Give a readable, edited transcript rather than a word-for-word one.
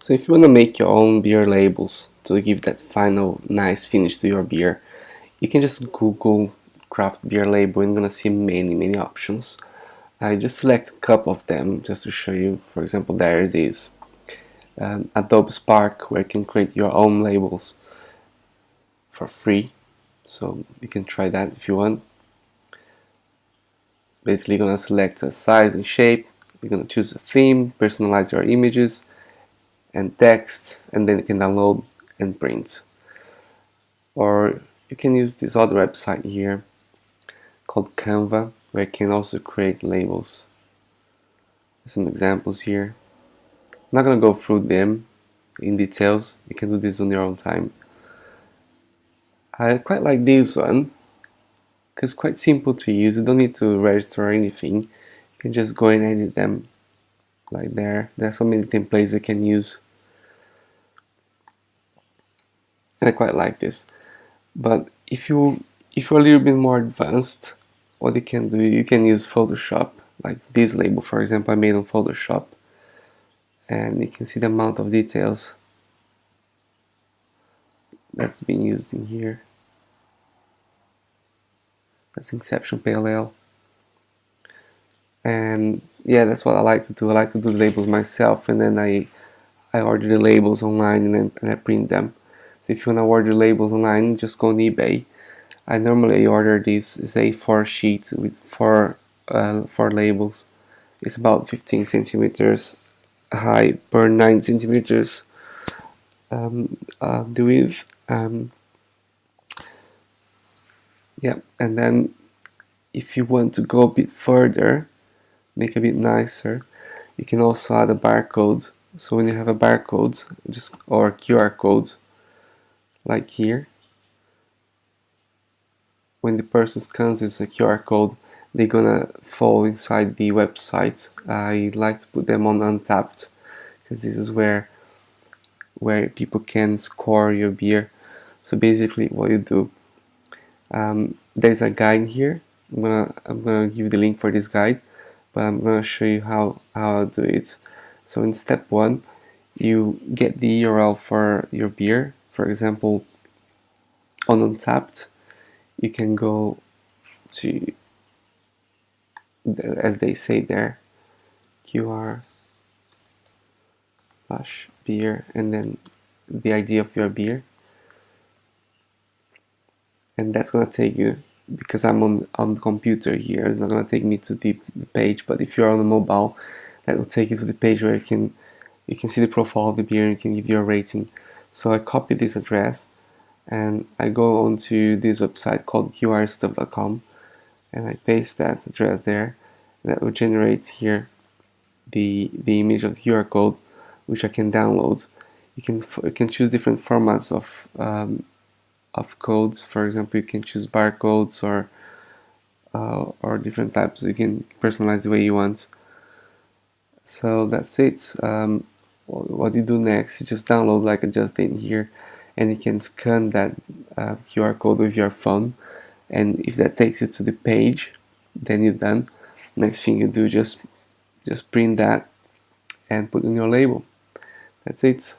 So if you want to make your own beer labels to give that final nice finish to your beer, you can just Google craft beer label and you're gonna see many options. I just select a couple of them just to show you. For example, there is this Adobe Spark where you can create your own labels for free. So you can try that if you want. Basically, you're gonna select a size and shape. You're gonna choose a theme, personalize your images and text, and then you can download and print. Or you can use this other website here called Canva, where you can also create labels. Some examples here. I'm not gonna go through them in details. You can do this on your own time. I quite like this one because it's quite simple to use. You don't need to register or anything. You can just go and edit them like there. There are so many templates you can use, and I quite like this. But if you're a little bit more advanced, what you can do, you can use Photoshop. Like this label, for example, I made on Photoshop, and you can see the amount of details that's being used in here. That's Inception Parallel. And yeah, that's what I like to do. I like to do the labels myself, and then I order the labels online and I print them. So if you want to order labels online, just go on eBay. I normally order this A4 sheet with four labels. It's about 15 centimeters high per 9 centimeters the width. Yeah, and then if you want to go a bit further, make a bit nicer, you can also add a barcode. So when you have a barcode, or QR code, like here, when the person scans this QR code, they're gonna fall inside the website. I like to put them on Untappd because this is where people can score your beer. So basically, what you do, there's a guide here. I'm gonna give you the link for this guide, but I'm gonna show you how I do it. So in step 1, you get the URL for your beer. For example, on Untappd, you can go to, as they say there, QR / beer, and then the ID of your beer, and that's gonna take you, because I'm on the computer here, it's not gonna take me to the page, but if you're on a mobile, that will take you to the page where you can see the profile of the beer and you can give your rating. So I copy this address and I go onto this website called qrstuff.com and I paste that address there. That will generate here the image of the QR code, which I can download. You can choose different formats of codes. For example, you can choose barcodes or different types. You can personalize the way you want. So that's it. What you do next is just download, like I just did here, and you can scan that QR code with your phone, and if that takes you to the page, then you're done. Next thing you do, just print that and put in your label. That's it.